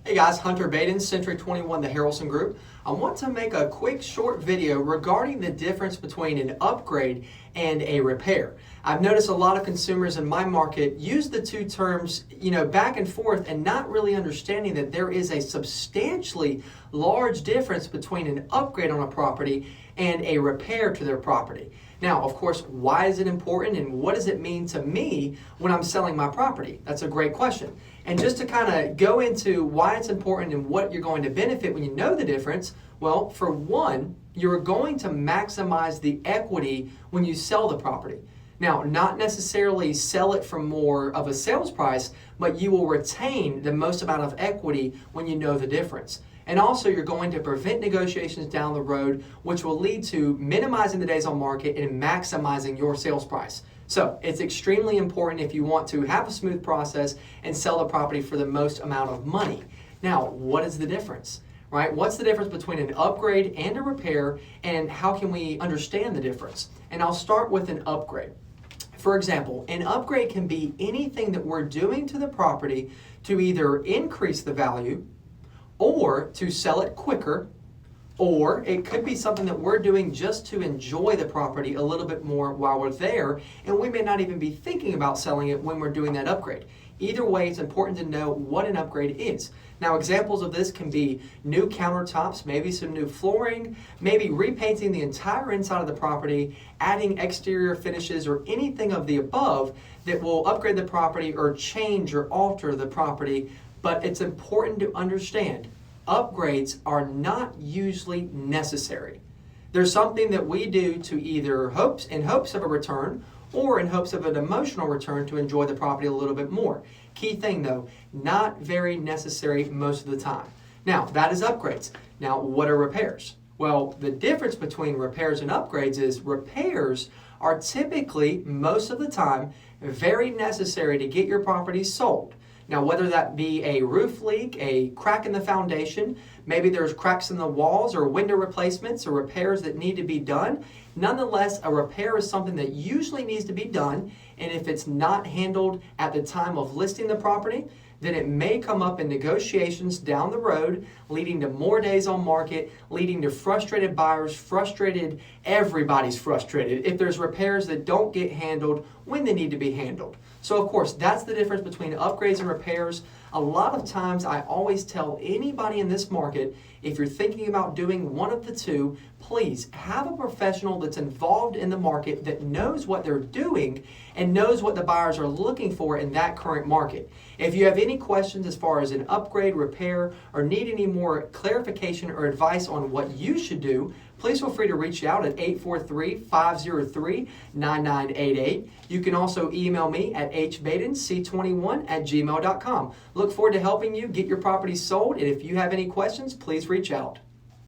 Hey guys, Hunter Baiden, Century 21, the Harrelson Group. I want to make a quick short video regarding the difference between an upgrade and a repair. I've noticed a lot of consumers in my market use the two terms, back and forth and not really understanding that there is a substantially large difference between an upgrade on a property and a repair to their property. Now, of course, why is it important and what does it mean to me when I'm selling my property? That's a great question. And just to kind of go into why it's important and what you're going to benefit when you know the difference, well, for one, you're going to maximize the equity when you sell the property. Now, not necessarily sell it for more of a sales price, but you will retain the most amount of equity when you know the difference. And also, you're going to prevent negotiations down the road, which will lead to minimizing the days on market and maximizing your sales price. So it's extremely important if you want to have a smooth process and sell the property for the most amount of money. Now, what is the difference? Right? What's the difference between an upgrade and a repair, and how can we understand the difference? And I'll start with an upgrade. For example, an upgrade can be anything that we're doing to the property to either increase the value or to sell it quicker, or it could be something that we're doing just to enjoy the property a little bit more while we're there, and we may not even be thinking about selling it when we're doing that upgrade. Either way, it's important to know what an upgrade is. Now, examples of this can be new countertops, maybe some new flooring, maybe repainting the entire inside of the property, adding exterior finishes, or anything of the above that will upgrade the property or change or alter the property. But it's important to understand, upgrades are not usually necessary. There's something that we do to either in hopes of a return or in hopes of an emotional return to enjoy the property a little bit more. Key thing though, not very necessary most of the time. Now, that is upgrades. Now, what are repairs? Well, the difference between repairs and upgrades is repairs are typically, most of the time, very necessary to get your property sold. Now, whether that be a roof leak, a crack in the foundation, maybe there's cracks in the walls or window replacements or repairs that need to be done, nonetheless, a repair is something that usually needs to be done, and if it's not handled at the time of listing the property, then it may come up in negotiations down the road, leading to more days on market, leading to frustrated buyers, everybody's frustrated if there's repairs that don't get handled when they need to be handled. So of course, that's the difference between upgrades and repairs. A lot of times I always tell anybody in this market, if you're thinking about doing one of the two, please have a professional that's involved in the market that knows what they're doing and knows what the buyers are looking for in that current market. If you have any questions as far as an upgrade, repair, or need any more clarification or advice on what you should do, please feel free to reach out at 843-503-9988. You can also email me at hbaidenc21@gmail.com. Look forward to helping you get your property sold, and if you have any questions, please reach out.